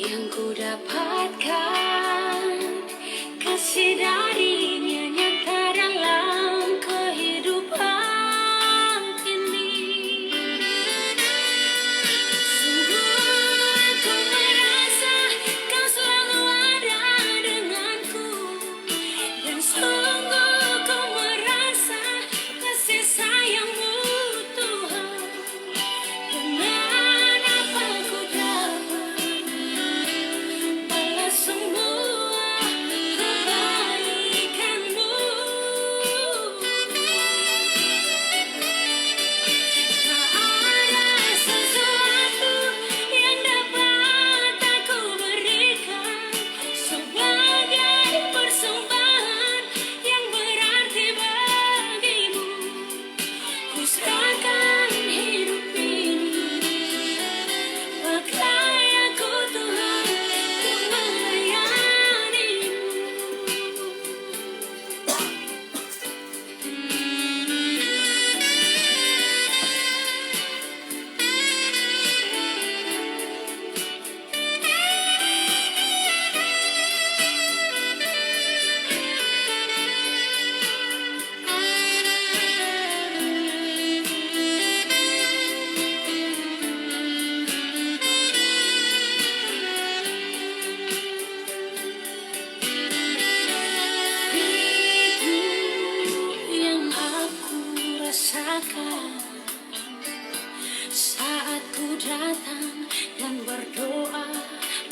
yang ku dapatkan, kasih darinya nyata dalam kehidupan ini. Sungguh aku merasa kau selalu ada denganku, dan sungguh ku merasa kasih sayangmu Tuhan. Dengan apa ku dapat balas semua kebaikanmu? Tak ada sesuatu yang dapat aku berikan sebagai persembahan yang berarti bagimu. Ku serahkan hidup ini, pakai aku Tuhan untuk melayanimu. Itu yang aku rasakan saat ku datang dan berdoa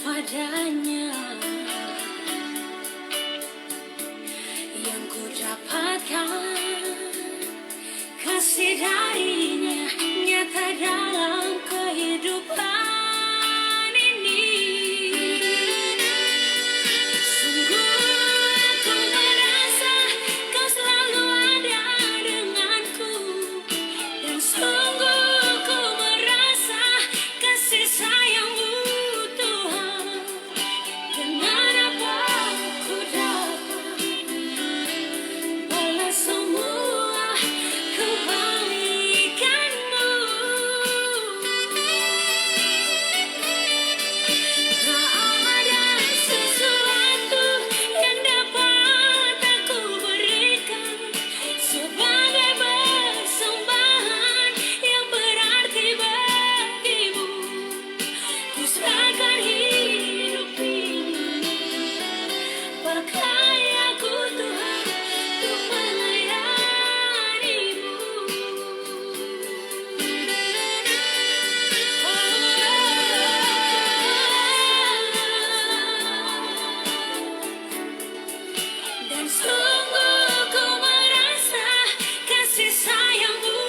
padanya. Yang ku dapatkan kasih darinya nyata dalam kehidupan ini. Sungguh aku merasa kau selalu ada denganku, dan sungguh ku merasa kasih sayangmu Tuhan. Dengan apa ku dapat balas semua kebaikanmu? Tak ada sesuatu yang dapat aku berikan sebagai persembahan yang berarti bagimu. Ku serahkan hidup ini, pakai aku Tuhan untuk melayanimu. Dan sungguh ku merasa kasih sayangmu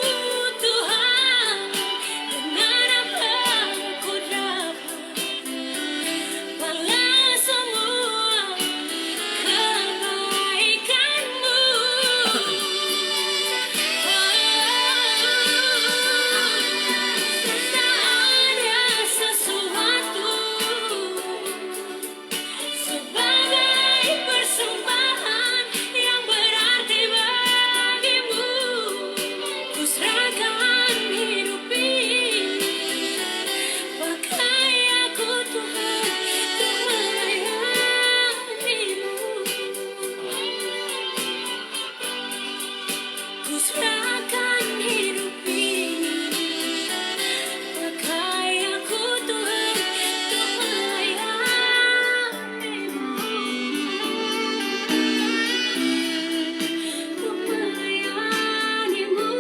Tuhan. Dengan apa ku dapat balas semua kebaikanmu? Tak ada sesuatu sebagai persembahan yang berarti bagimu. Ku serahkan hidup ini, pakai aku Tuhan untuk melayanimu. Ku serahkan hidup ini, pakai aku Tuhan untuk melayanimu. Untuk melayanimu.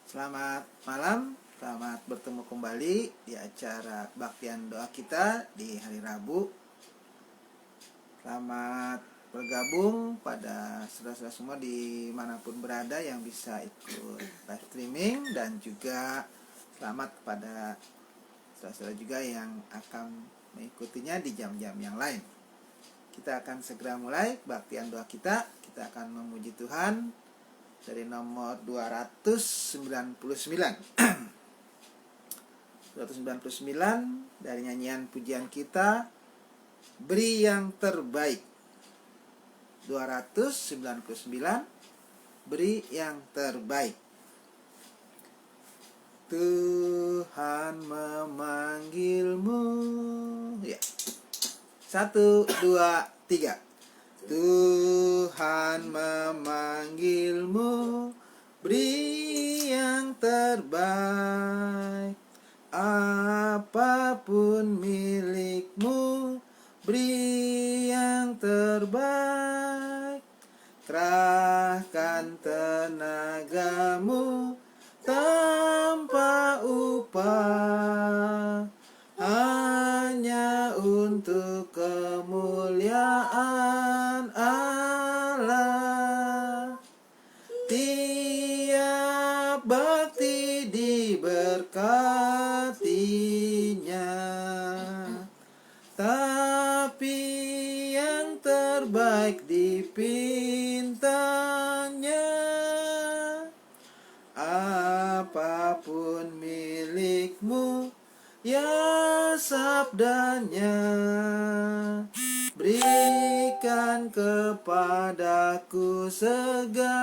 Selamat malam, selamat bertemu kembali di acara Baktian Doa Kita di hari Rabu. Selamat bergabung pada saudara-saudara semua dimanapun berada yang bisa ikut live streaming, dan juga selamat kepada saudara-saudara juga yang akan mengikutinya di jam-jam yang lain. Kita akan segera mulai Baktian Doa Kita. Kita akan memuji Tuhan dari nomor 299 299 dari nyanyian pujian kita beri yang terbaik. 299, beri yang terbaik. Tuhan memanggilmu. Ya. 1, 2, 3. Tuhan memanggilmu, beri yang terbaik. Apapun milikmu, beri yang terbaik. Kerahkan tenagamu tanpa upah, hanya untuk kemuliaan Allah. Tiap bakti diberkatinya, tapi yang terbaik dipintanya. Apapun milikmu, ya sabdanya, berikan kepadaku segalanya.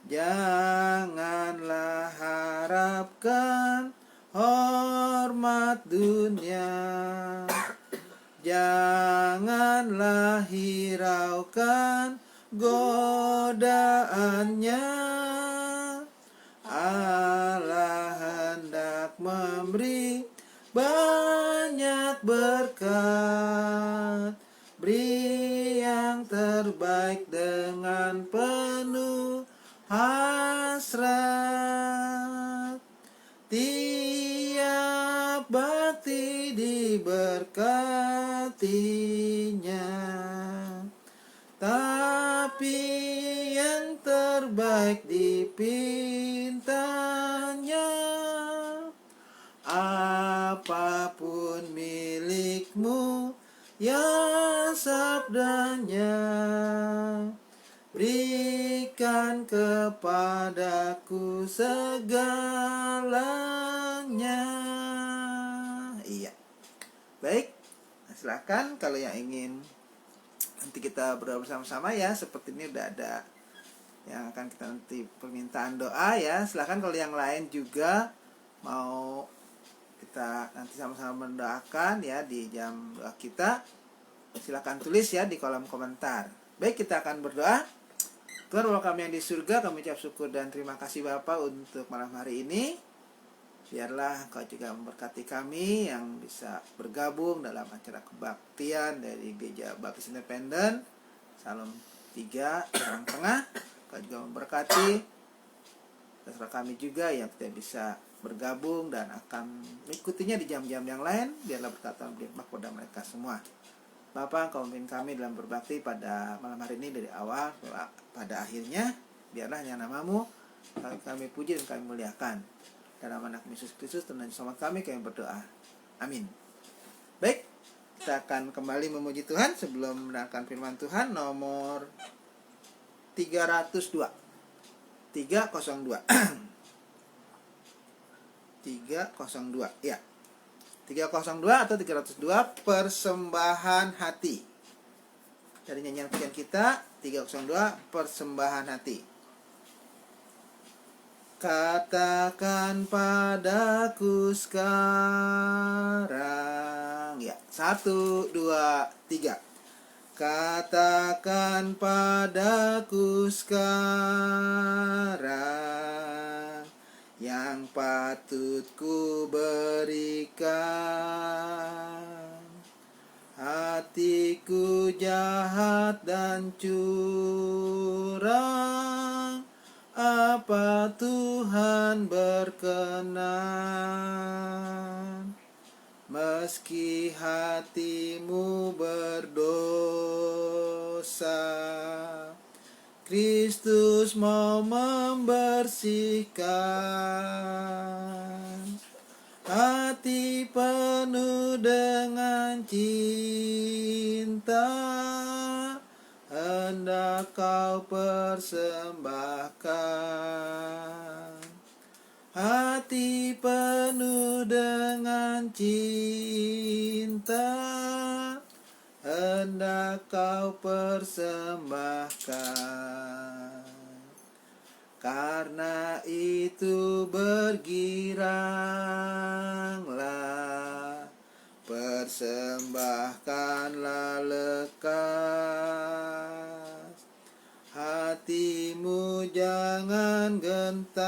Janganlah harapkan hormat dunia, janganlah hiraukan godaannya. Allah hendak memberi banyak berkat, beri yang terbaik dengan penuh hasrat. Tiap bakti diberkatinya, tapi yang terbaik dipintanya. Apapun milikmu, ya sabdanya, berikan kepadaku segalanya. Iya. Baik, silakan kalau yang ingin nanti kita berdoa bersama-sama ya. Seperti ini udah ada yang akan kita nanti permintaan doa ya. Silakan kalau yang lain juga mau kita nanti sama-sama mendoakan ya di jam doa kita, silakan tulis ya di kolom komentar. Baik, kita akan berdoa. Tuhan Bapa kami yang di surga, kami ucap syukur dan terima kasih Bapa untuk malam hari ini. Biarlah Engkau juga memberkati kami yang bisa bergabung dalam acara kebaktian dari Gereja Baptis Independen Salom 3 Serang Tengah. Engkau juga memberkati saudara kami juga yang tidak bisa bergabung dan akan mengikutinya di jam-jam yang lain. Biarlah berkata berlimpah kepada mereka semua. Bapa, Engkau memimpin kami dalam berbakti pada malam hari ini dari awal pada akhirnya. Biarlah hanya nama-Mu kami puji dan kami muliakan. Dalam anak Yesus Kristus dan selamat kami berdoa. Amin. Baik, kita akan kembali memuji Tuhan sebelum mendengarkan firman Tuhan. Nomor 302 302 ya, 302 atau 302, persembahan hati. Dari nyanyian pujian kita 302, persembahan hati. Katakan padaku sekarang ya, 1, 2, 3. Katakan padaku sekarang yang patut ku berikan. Hatiku jahat dan curang, apa Tuhan berkenan? Meski hatimu berdosa, Kristus mau membersihkan. Hati penuh dengan cinta hendak kau persembahkan. Hati penuh dengan dengan cinta hendak kau persembahkan. Karena itu bergiranglah, persembahkanlah lekas. Hatimu jangan gentarlah,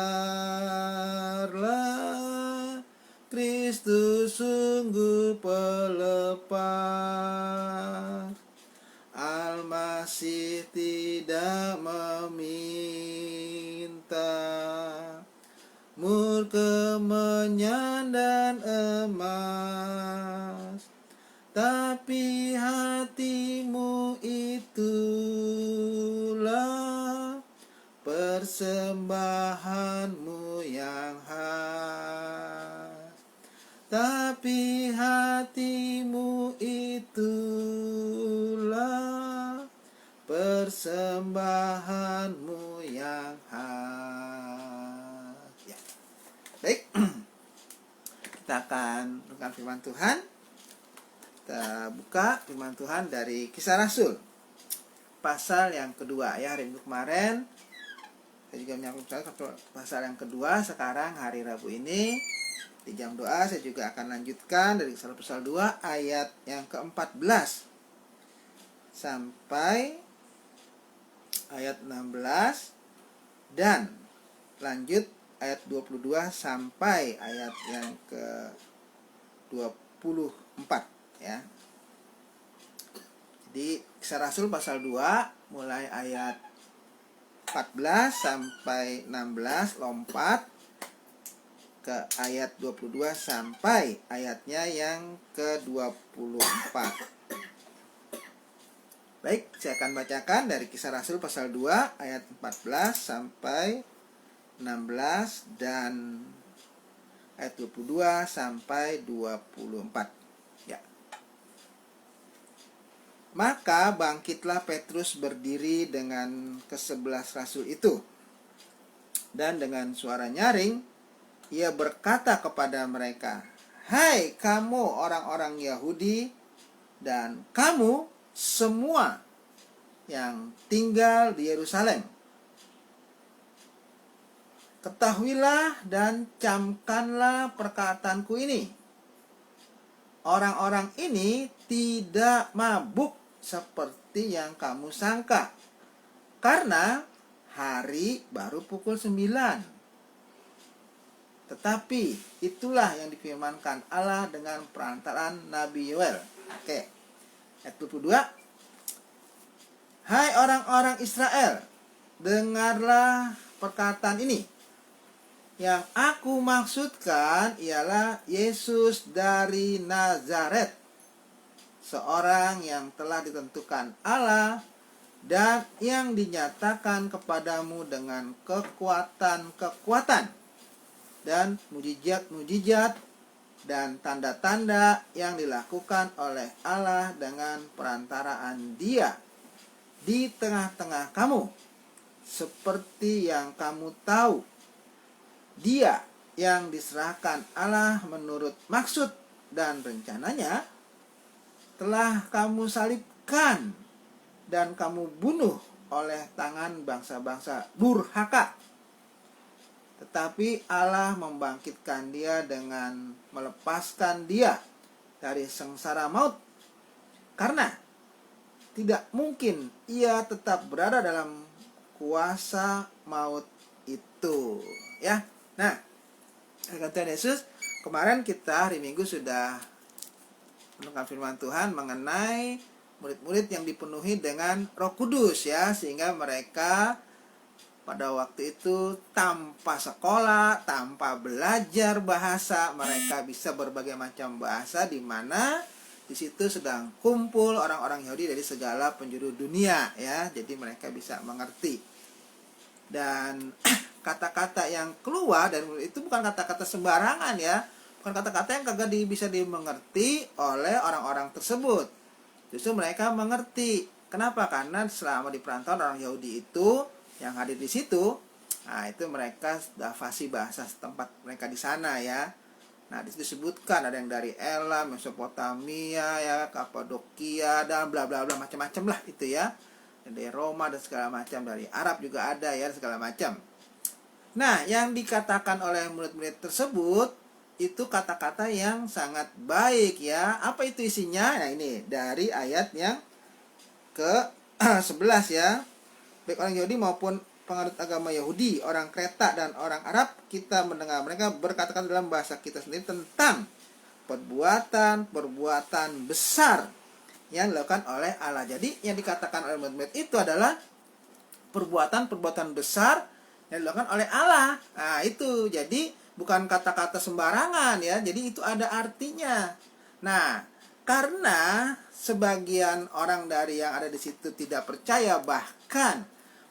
Kristus sungguh pelepas. Al-Masih tidak meminta mur, kemenyan dan emas, tapi hatimu itulah persembahanmu yang khas. Tapi hatimu itulah persembahanmu yang khas. Ya. Baik, kita akan renungkan firman Tuhan. Kita buka firman Tuhan dari Kisah Rasul pasal yang kedua ya. Hari minggu kemarin saya juga menyambung pasal yang kedua. Sekarang hari Rabu ini di jam doa saya juga akan lanjutkan dari pasal 2 ayat yang ke-14 sampai ayat 16 dan lanjut ayat 22 sampai ayat yang ke-24 ya. Jadi Kisah Rasul pasal 2 mulai ayat 14 sampai 16 lompat ke ayat 22 sampai ayatnya yang ke-24. Baik, saya akan bacakan dari Kisah Rasul pasal 2 ayat 14 sampai 16 dan ayat 22 sampai 24. Ya. Maka bangkitlah Petrus berdiri dengan ke-11 rasul itu, dan dengan suara nyaring ia berkata kepada mereka, "Hai kamu orang-orang Yahudi dan kamu semua yang tinggal di Yerusalem, ketahuilah dan camkanlah perkataanku ini. Orang-orang ini tidak mabuk seperti yang kamu sangka, karena hari baru pukul 9. Tetapi itulah yang difirmankan Allah dengan perantaraan Nabi Yoel." Oke. Ayat 22. "Hai orang-orang Israel, dengarlah perkataan ini. Yang aku maksudkan ialah Yesus dari Nazaret, seorang yang telah ditentukan Allah dan yang dinyatakan kepadamu dengan kekuatan-kekuatan dan mujizat-mujizat dan tanda-tanda yang dilakukan oleh Allah dengan perantaraan Dia di tengah-tengah kamu. Seperti yang kamu tahu, Dia yang diserahkan Allah menurut maksud dan rencananya telah kamu salibkan dan kamu bunuh oleh tangan bangsa-bangsa durhaka. Tetapi Allah membangkitkan Dia dengan melepaskan Dia dari sengsara maut, karena tidak mungkin Ia tetap berada dalam kuasa maut itu. Ya, nah, kata Yesus, kemarin kita hari Minggu sudah mendengar firman Tuhan mengenai murid-murid yang dipenuhi dengan Roh Kudus ya, sehingga mereka pada waktu itu tanpa sekolah, tanpa belajar bahasa, mereka bisa berbagai macam bahasa, di mana di situ sedang kumpul orang-orang Yahudi dari segala penjuru dunia ya. Jadi mereka bisa mengerti. Dan kata-kata yang keluar dari mulut itu bukan kata-kata sembarangan ya. Bukan kata-kata yang kagak bisa dimengerti oleh orang-orang tersebut. Justru mereka mengerti. Kenapa? Karena selama di perantauan orang Yahudi itu yang hadir di situ, nah itu mereka sudah fasih bahasa setempat mereka di sana ya. Nah, di situ disebutkan ada yang dari Elam, Mesopotamia, ya, Kapadokia, dan bla bla bla macam-macam lah itu ya. Dari Roma dan segala macam, dari Arab juga ada ya, segala macam. Nah, yang dikatakan oleh murid-murid tersebut itu kata-kata yang sangat baik ya. Apa itu isinya? Nah, ini dari ayat yang ke 11 ya. Baik orang Yahudi maupun penganut agama Yahudi, orang Kreta dan orang Arab, kita mendengar mereka berkata-kata dalam bahasa kita sendiri tentang perbuatan besar yang dilakukan oleh Allah. Jadi yang dikatakan oleh murid-murid itu adalah perbuatan-perbuatan besar yang dilakukan oleh Allah. Nah, itu jadi bukan kata-kata sembarangan ya. Jadi itu ada artinya. Nah, karena sebagian orang dari yang ada di situ tidak percaya, bahkan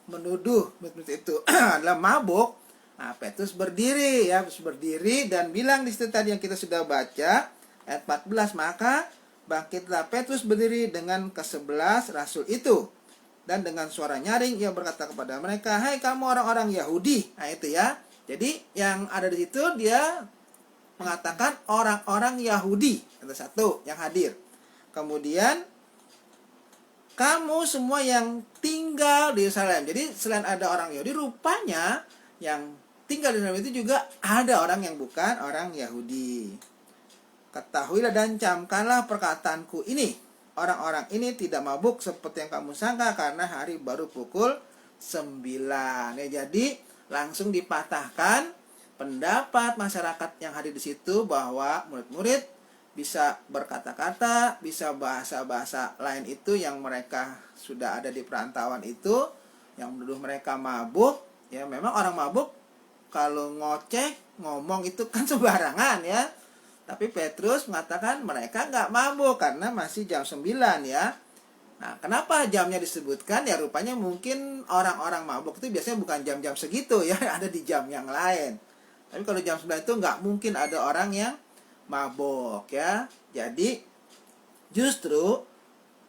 menuduh murid-murid itu adalah mabuk. Nah, Petrus berdiri ya, berdiri dan bilang di situ tadi yang kita sudah baca ayat 14, maka bangkitlah Petrus berdiri dengan ke-11 rasul itu. Dan dengan suara nyaring ia berkata kepada mereka, "Hai kamu orang-orang Yahudi." Nah, itu ya. Jadi yang ada di situ dia mengatakan orang-orang Yahudi. Ada satu yang hadir. Kemudian kamu semua yang tinggal di Yerusalem. Jadi selain ada orang Yahudi, rupanya yang tinggal di Yerusalem itu juga ada orang yang bukan orang Yahudi. Ketahuilah dan camkanlah perkataanku ini. Orang-orang ini tidak mabuk seperti yang kamu sangka, karena hari baru pukul 9. Ya, jadi langsung dipatahkan pendapat masyarakat yang hadir di situ bahwa murid-murid bisa berkata-kata, bisa bahasa-bahasa lain itu yang mereka sudah ada di perantauan itu, yang menuduh mereka mabuk. Ya, memang orang mabuk kalau ngoceh, ngomong itu kan sembarangan ya. Tapi Petrus mengatakan mereka nggak mabuk karena masih jam 9 ya. Nah, kenapa jamnya disebutkan? Ya rupanya mungkin orang-orang mabuk itu biasanya bukan jam-jam segitu ya, ada di jam yang lain. Tapi kalau jam 9 itu nggak mungkin ada orang yang mabuk ya. Jadi justru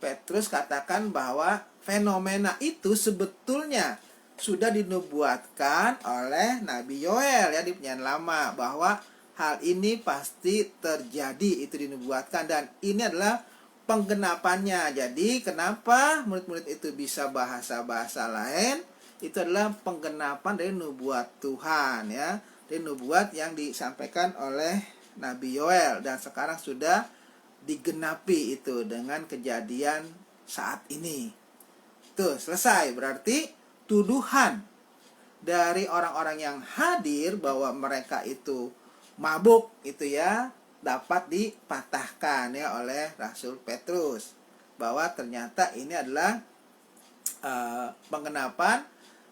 Petrus katakan bahwa fenomena itu sebetulnya sudah dinubuatkan oleh Nabi Yoel ya di Perjanjian Lama, bahwa hal ini pasti terjadi, itu dinubuatkan, dan ini adalah penggenapannya. Jadi kenapa murid-murid itu bisa bahasa-bahasa lain? Itu adalah penggenapan dari nubuat Tuhan ya, dari nubuat yang disampaikan oleh Nabi Yoel, dan sekarang sudah digenapi itu dengan kejadian saat ini. Tuh, selesai. Berarti tuduhan dari orang-orang yang hadir bahwa mereka itu mabuk itu ya dapat dipatahkan ya oleh Rasul Petrus, bahwa ternyata ini adalah penggenapan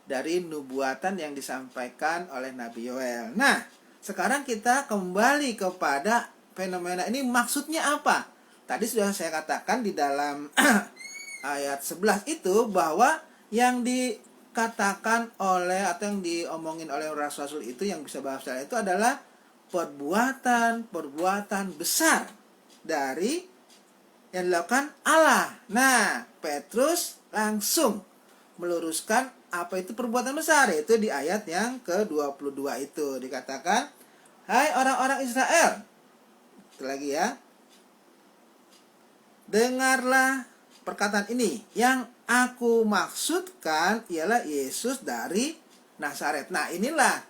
dari nubuatan yang disampaikan oleh Nabi Yoel. Nah, sekarang kita kembali kepada fenomena ini, maksudnya apa? Tadi sudah saya katakan di dalam ayat 11 itu bahwa yang dikatakan oleh atau yang diomongin oleh rasul-rasul itu yang bisa bahasa itu adalah perbuatan besar dari yang dilakukan Allah. Nah, Petrus langsung meluruskan apa itu perbuatan besar, yaitu di ayat yang ke-22 itu dikatakan, "Hai orang-orang Israel." Itu lagi ya. "Dengarlah perkataan ini. Yang aku maksudkan ialah Yesus dari Nazaret." Nah, inilah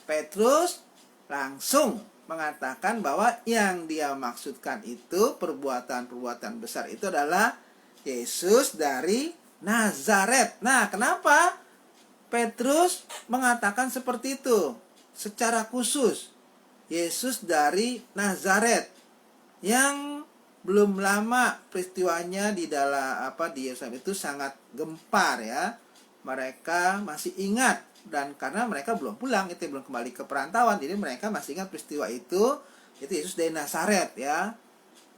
Petrus langsung mengatakan bahwa yang dia maksudkan itu perbuatan-perbuatan besar itu adalah Yesus dari Nazaret. Nah, kenapa Petrus mengatakan seperti itu? Secara khusus, Yesus dari Nazaret, yang belum lama peristiwanya di dalam di Yerusalem itu sangat gempar ya. Mereka masih ingat, dan karena mereka belum pulang, itu belum kembali ke perantauan, jadi mereka masih ingat peristiwa itu Yesus dari Nazaret ya.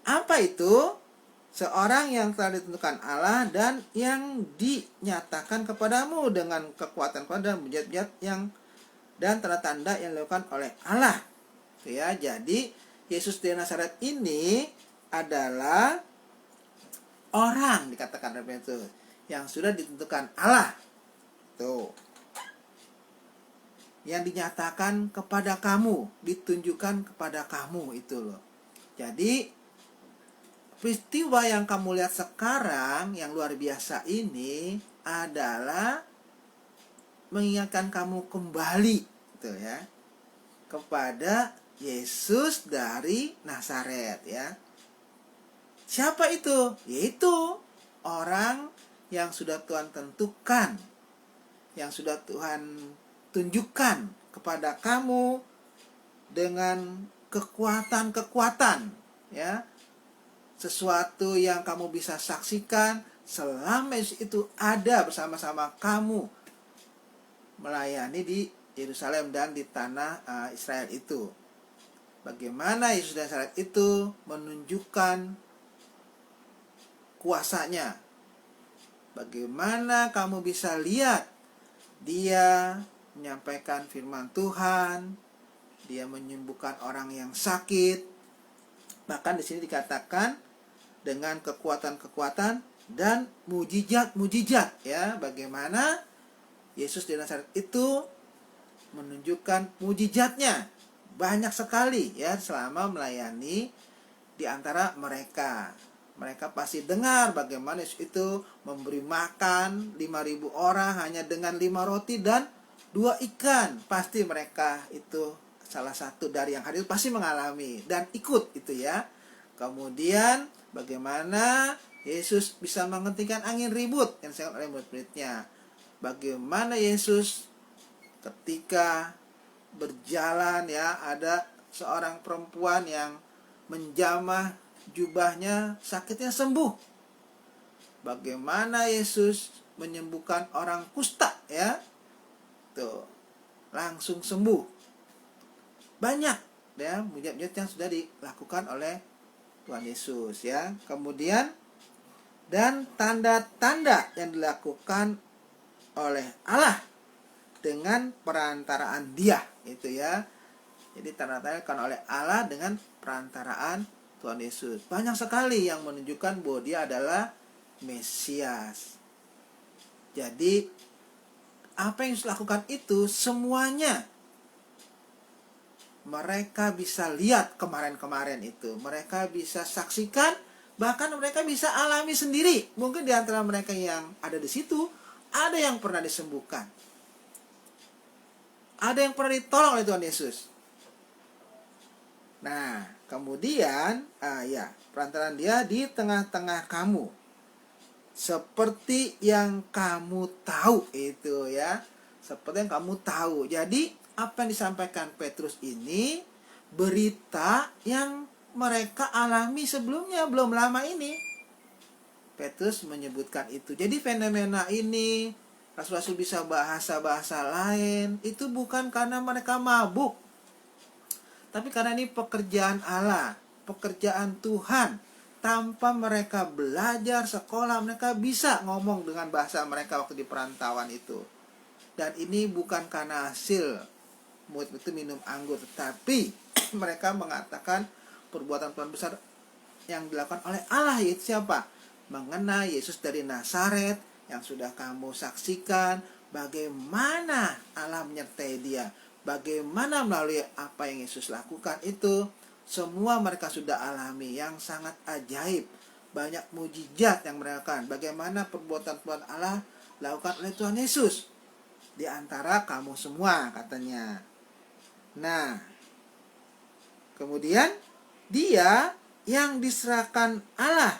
Apa itu? Seorang yang telah ditentukan Allah dan yang dinyatakan kepadamu dengan kekuatan dan mujizat yang dan tanda-tanda yang dilakukan oleh Allah. Ya, jadi Yesus dari Nazaret ini adalah orang, dikatakan oleh Petrus, yang sudah ditentukan Allah. Tuh. yang dinyatakan kepada kamu, ditunjukkan kepada kamu itu loh. Jadi peristiwa yang kamu lihat sekarang yang luar biasa ini adalah mengingatkan kamu kembali gitu ya, kepada Yesus dari Nazaret ya. Siapa itu? Yaitu orang yang sudah Tuhan tentukan, yang sudah Tuhan tunjukkan kepada kamu dengan kekuatan-kekuatan ya. Sesuatu yang kamu bisa saksikan selama Yesus itu ada bersama-sama kamu melayani di Yerusalem dan di tanah Israel itu. Bagaimana Yesus dan Nazaret itu menunjukkan kuasanya. Bagaimana kamu bisa lihat dia menyampaikan firman Tuhan, dia menyembuhkan orang yang sakit. Bahkan di sini dikatakan dengan kekuatan-kekuatan dan mujizat-mujizat ya. Bagaimana Yesus di Nazaret itu menunjukkan mujizatnya banyak sekali ya selama melayani di antara mereka. Mereka pasti dengar bagaimana Yesus itu memberi makan 5.000 orang hanya dengan 5 roti dan 2 ikan. Pasti mereka itu salah satu dari yang hadir pasti mengalami dan ikut itu ya. Kemudian bagaimana Yesus bisa menghentikan angin ribut yang disebut oleh murid-muridnya. Bagaimana Yesus ketika berjalan ya, ada seorang perempuan yang menjamah jubahnya, sakitnya sembuh. Bagaimana Yesus menyembuhkan orang kusta ya, tuh langsung sembuh. Banyak ya mujizat yang sudah dilakukan oleh Tuhan Yesus ya. Kemudian dan tanda-tanda yang dilakukan oleh Allah dengan perantaraan Dia itu ya. Jadi tanda-tanda dilakukan oleh Allah dengan perantaraan Tuhan Yesus. Banyak sekali yang menunjukkan bahwa Dia adalah Mesias. Jadi apa yang Yesus lakukan itu semuanya mereka bisa lihat kemarin-kemarin itu. Mereka bisa saksikan, bahkan mereka bisa alami sendiri. Mungkin di antara mereka yang ada di situ ada yang pernah disembuhkan. Ada yang pernah ditolong oleh Tuhan Yesus. Nah, kemudian perantaraan Dia di tengah-tengah kamu. Seperti yang kamu tahu itu ya. Seperti yang kamu tahu. Jadi, apa yang disampaikan Petrus ini berita yang mereka alami sebelumnya, belum lama ini. Petrus menyebutkan itu. Jadi fenomena ini, rasul-rasul bisa bahasa-bahasa lain, itu bukan karena mereka mabuk, tapi karena ini pekerjaan Allah, pekerjaan Tuhan. Tanpa mereka belajar sekolah, mereka bisa ngomong dengan bahasa mereka waktu di perantauan itu. Dan ini bukan karena hasil murid itu minum anggur, tetapi mereka mengatakan perbuatan Tuhan besar yang dilakukan oleh Allah, yaitu siapa? Mengenai Yesus dari Nazaret yang sudah kamu saksikan, bagaimana Allah menyertai Dia, bagaimana melalui apa yang Yesus lakukan itu, semua mereka sudah alami yang sangat ajaib. Banyak mujizat yang mereka lakukan. Bagaimana perbuatan Tuhan Allah dilakukan oleh Tuhan Yesus di antara kamu semua, katanya. Nah, kemudian Dia yang diserahkan Allah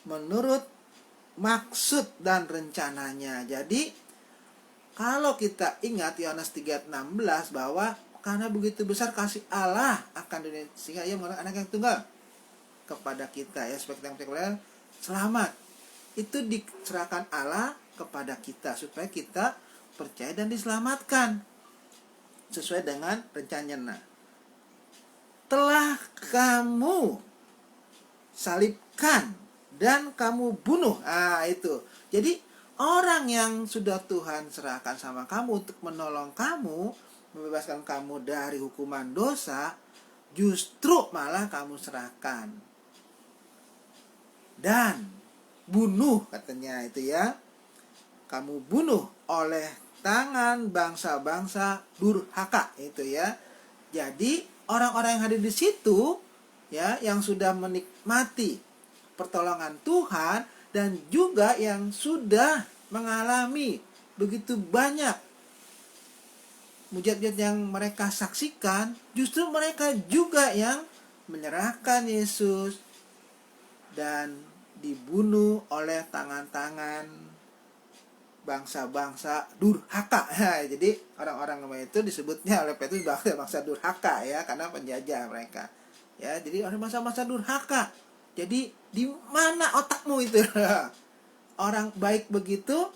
menurut maksud dan rencananya. Jadi kalau kita ingat Yohanes 3:16 bahwa karena begitu besar kasih Allah akan dunia sehingga Ia mengaruniakan anak yang tunggal kepada kita ya, supaya kita percaya selamat. Itu diserahkan Allah kepada kita supaya kita percaya dan diselamatkan sesuai dengan rencananya. Telah kamu salibkan dan kamu bunuh. Itu. Jadi orang yang sudah Tuhan serahkan sama kamu untuk menolong kamu, membebaskan kamu dari hukuman dosa, justru malah kamu serahkan dan bunuh, katanya itu ya. Kamu bunuh oleh tangan bangsa-bangsa durhaka itu ya. Jadi orang-orang yang hadir di situ ya, yang sudah menikmati pertolongan Tuhan dan juga yang sudah mengalami begitu banyak mujizat yang mereka saksikan, justru mereka juga yang menyerahkan Yesus dan dibunuh oleh tangan-tangan bangsa-bangsa durhaka. Jadi orang-orang itu disebutnya oleh Petrus bangsa durhaka ya, karena penjajah mereka. Ya, jadi orang bangsa-bangsa durhaka. Jadi di mana otakmu itu? Orang baik begitu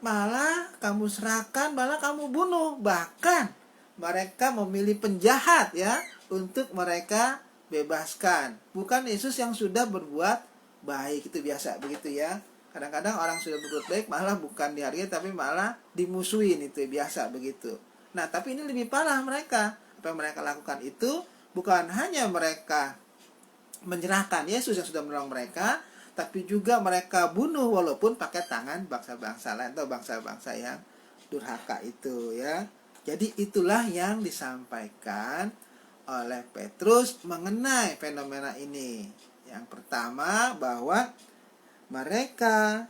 malah kamu serahkan, malah kamu bunuh. Bahkan mereka memilih penjahat ya untuk mereka bebaskan. Bukan Yesus yang sudah berbuat baik, itu biasa begitu ya. Kadang-kadang orang sudah berbuat baik malah bukan dihargai tapi malah dimusuhin, itu biasa begitu. Nah, tapi ini lebih parah mereka. Apa yang mereka lakukan itu bukan hanya mereka menyerahkan Yesus yang sudah menolong mereka, tapi juga mereka bunuh walaupun pakai tangan bangsa-bangsa lain atau bangsa-bangsa yang durhaka itu ya. Jadi itulah yang disampaikan oleh Petrus mengenai fenomena ini. Yang pertama, bahwa mereka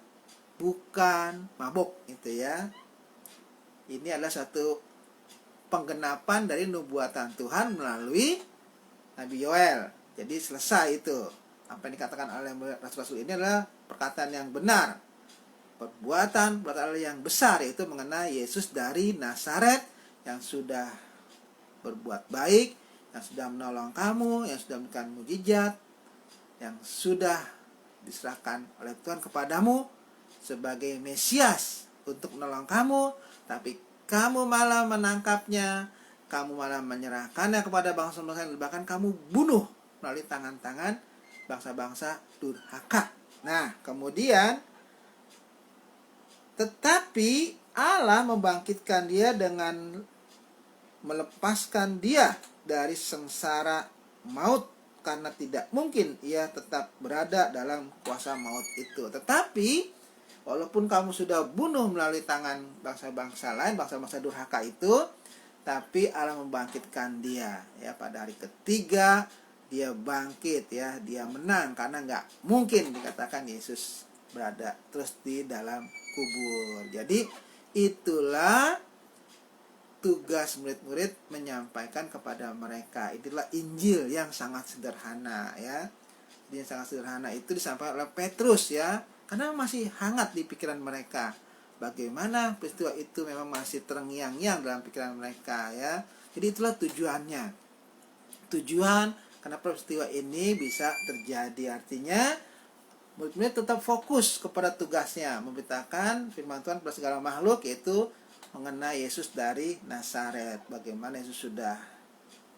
bukan mabuk itu ya. Ini adalah satu penggenapan dari nubuatan Tuhan melalui Nabi Yoel. Jadi selesai itu. Apa yang dikatakan oleh rasul-rasul ini adalah perkataan yang benar. Perbuatan Allah yang besar, yaitu mengenai Yesus dari Nazaret yang sudah berbuat baik, yang sudah menolong kamu, yang sudah memberikan mujizat, yang sudah diserahkan oleh Tuhan kepadamu sebagai Mesias untuk menolong kamu, tapi kamu malah menangkapnya, kamu malah menyerahkannya kepada bangsa-bangsa, bahkan kamu bunuh melalui tangan-tangan bangsa-bangsa durhaka. Nah, kemudian tetapi Allah membangkitkan dia dengan melepaskan dia dari sengsara maut, karena tidak mungkin ia tetap berada dalam kuasa maut itu. Tetapi walaupun kamu sudah bunuh melalui tangan bangsa-bangsa lain, bangsa-bangsa durhaka itu, tapi Allah membangkitkan dia ya, pada hari ketiga dia bangkit ya, dia menang, karena nggak mungkin dikatakan Yesus berada terus di dalam kubur. Jadi itulah tugas murid-murid menyampaikan kepada mereka. Itulah Injil yang sangat sederhana ya. Jadi yang sangat sederhana itu disampaikan oleh Petrus ya, karena masih hangat di pikiran mereka. Bagaimana peristiwa itu memang masih terngiang-ngiang dalam pikiran mereka ya. Jadi itulah tujuannya. Tujuan kenapa peristiwa ini bisa terjadi, artinya murid-murid tetap fokus kepada tugasnya, memberitakan firman Tuhan kepada segala makhluk, yaitu mengenai Yesus dari Nazaret. Bagaimana Yesus sudah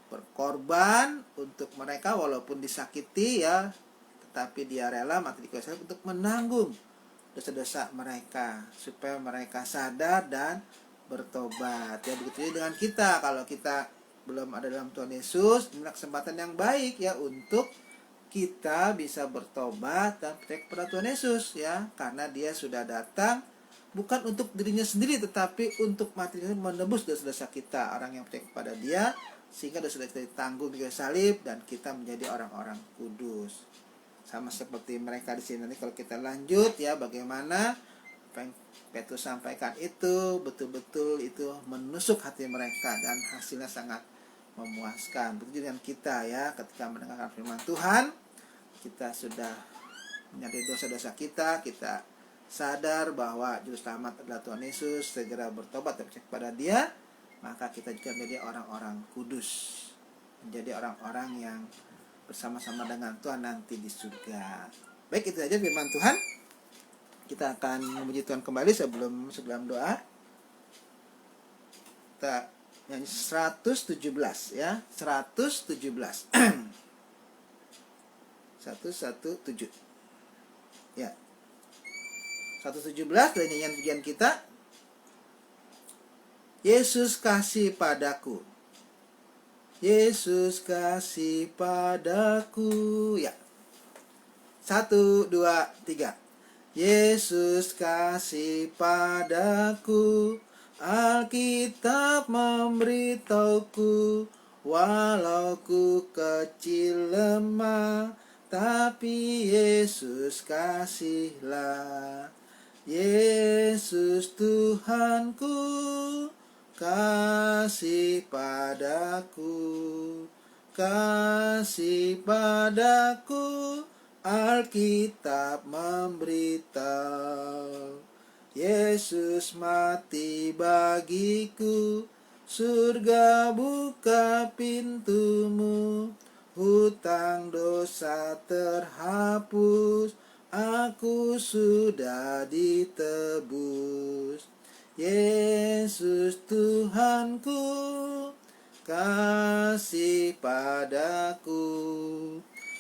berkorban untuk mereka walaupun disakiti ya, tetapi dia rela mati di kayu salib untuk menanggung dosa-dosa mereka, supaya mereka sadar dan bertobat. Ya, begitu dengan kita. Kalau kita belum ada dalam Tuhan Yesus, ini kesempatan yang baik ya untuk kita bisa bertobat dan percaya kepada Tuhan Yesus ya, karena dia sudah datang bukan untuk dirinya sendiri, tetapi untuk mati menebus dosa-dosa kita, orang yang percaya kepada dia, sehingga dosa-dosa kita ditanggung di kayu salib dan kita menjadi orang-orang kudus. Sama seperti mereka di sini. Nanti kalau kita lanjut ya, bagaimana apa yang Petrus sampaikan itu betul-betul itu menusuk hati mereka dan hasilnya sangat memuaskan. Begitu dengan kita ya, ketika mendengarkan firman Tuhan, kita sudah menyadari dosa-dosa kita, kita sadar bahwa juru selamat adalah Tuhan Yesus, segera bertobat dan percaya kepada dia, maka kita juga menjadi orang-orang kudus, menjadi orang-orang yang bersama-sama dengan Tuhan nanti di surga. Baik, itu saja firman Tuhan. Kita akan memuji Tuhan kembali sebelum dalam doa. Kita nyanyi 117 ya, 117. 117 ya, 117 dari nyanyian pujian kita. Yesus kasih padaku, Yesus kasih padaku ya. 1, 2, 3. Yesus kasih padaku, Alkitab memberitahuku, walau ku kecil lemah, tapi Yesus kasihlah. Yesus Tuhanku, kasih padaku, kasih padaku. Alkitab memberitahu, Yesus mati bagiku, surga buka pintumu, hutang dosa terhapus, aku sudah ditebus. Yesus Tuhanku, kasih padaku,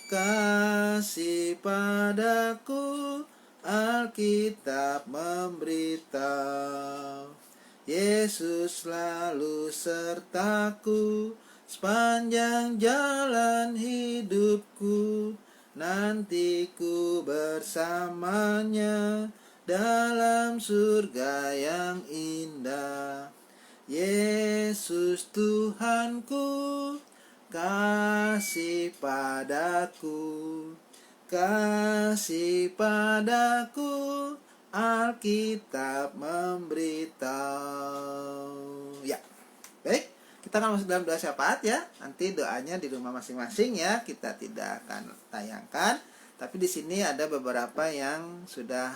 kasih padaku. Alkitab memberitahu, Yesus selalu sertaku, sepanjang jalan hidupku, nanti ku bersamanya dalam surga yang indah. Yesus Tuhanku, kasih padaku, kasih padaku. Alkitab memberitahu. Ya, baik. Kita akan masuk dalam doa syafaat ya. Nanti doanya di rumah masing-masing ya. Kita tidak akan tayangkan. Tapi di sini ada beberapa yang sudah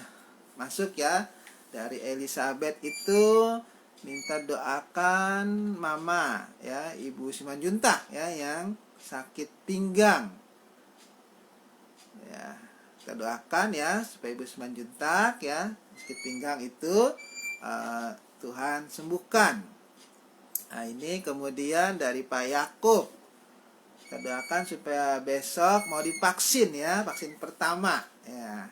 masuk ya. Dari Elizabeth itu minta doakan mama ya, Ibu Simanjuntak ya, yang sakit pinggang. Ya, kita doakan ya supaya Ibu Simanjuntak ya, sakit pinggang itu Tuhan sembuhkan. Nah, ini kemudian dari Pak Yakub, kita doakan supaya besok mau divaksin ya, vaksin pertama ya.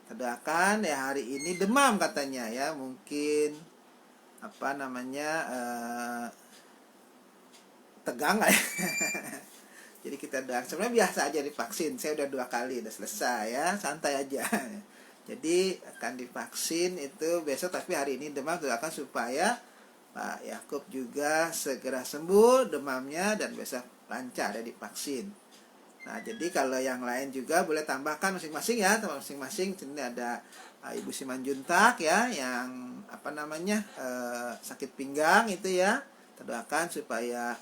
Kita doakan ya, hari ini demam katanya ya, mungkin tegang ya. Jadi kita doakan, sebenarnya biasa aja divaksin, saya udah 2 kali udah selesai ya, santai aja. Jadi akan divaksin itu besok, tapi hari ini demam, doakan supaya Pak Yakub juga segera sembuh demamnya dan besok lancar ya divaksin. Nah, jadi kalau yang lain juga boleh tambahkan masing-masing ya, masing-masing. Sini ada Ibu Simanjuntak ya, yang sakit pinggang itu ya. Kita doakan supaya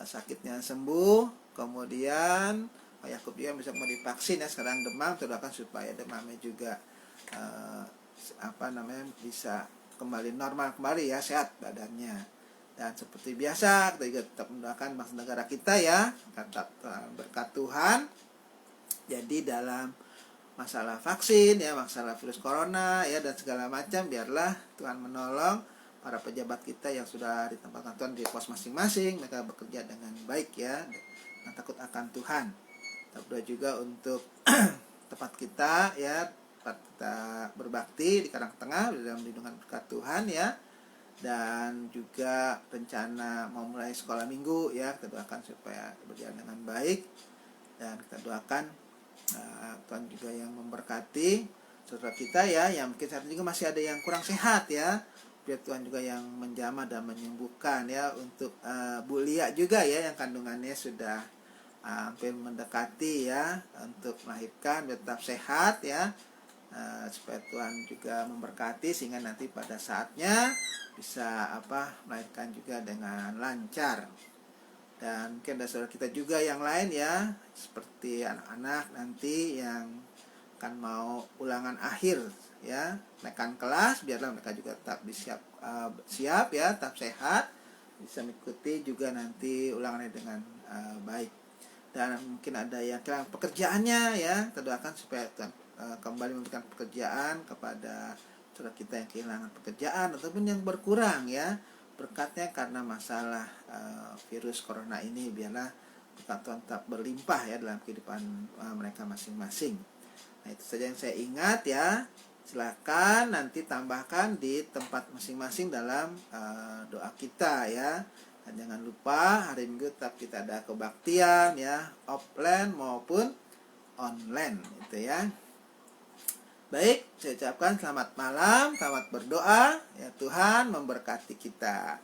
sakitnya sembuh. Kemudian Pak Yakub juga bisa mau divaksin ya, sekarang demam, kita doakan supaya demamnya juga bisa kembali normal kembali ya, sehat badannya. Dan seperti biasa kita juga tetap mendoakan bangsa negara kita ya, tetap berkat Tuhan. Jadi dalam masalah vaksin ya, masalah virus corona ya, dan segala macam, biarlah Tuhan menolong para pejabat kita yang sudah ditempatkan Tuhan di pos masing-masing, mereka bekerja dengan baik ya, dan takut akan Tuhan. Kita berdoa juga untuk tempat kita ya, tempat kita berbakti di Karangtengah dalam lindungan berkat Tuhan ya. Dan juga rencana mau mulai sekolah minggu ya, kita doakan supaya berjalan dengan baik. Dan kita doakan Tuhan juga yang memberkati saudara kita ya, yang mungkin saat ini juga masih ada yang kurang sehat ya, biar Tuhan juga yang menjamah dan menyembuhkan ya. Untuk Bu Lia juga ya, yang kandungannya sudah hampir mendekati ya untuk melahirkan, biar tetap sehat ya. Supaya Tuhan juga memberkati sehingga nanti pada saatnya bisa melahirkan juga dengan lancar. Dan mungkin ada saudara kita juga yang lain ya, seperti anak-anak nanti yang akan mau ulangan akhir ya, naikkan kelas, biarlah mereka juga tetap siap ya, tetap sehat, bisa mengikuti juga nanti ulangannya dengan baik. Dan mungkin ada yang kehilangan pekerjaannya ya, kita doakan supaya Tuhan kembali memberikan pekerjaan kepada saudara kita yang kehilangan pekerjaan ataupun yang berkurang ya berkatnya karena masalah virus corona ini. Biarlah berkat Tuhan tetap berlimpah ya dalam kehidupan mereka masing-masing. Nah, itu saja yang saya ingat ya. Silakan nanti tambahkan di tempat masing-masing dalam doa kita ya. Dan jangan lupa hari Minggu tetap kita ada kebaktian ya, offline maupun online gitu ya. Baik, saya ucapkan selamat malam, selamat berdoa. Ya Tuhan memberkati kita.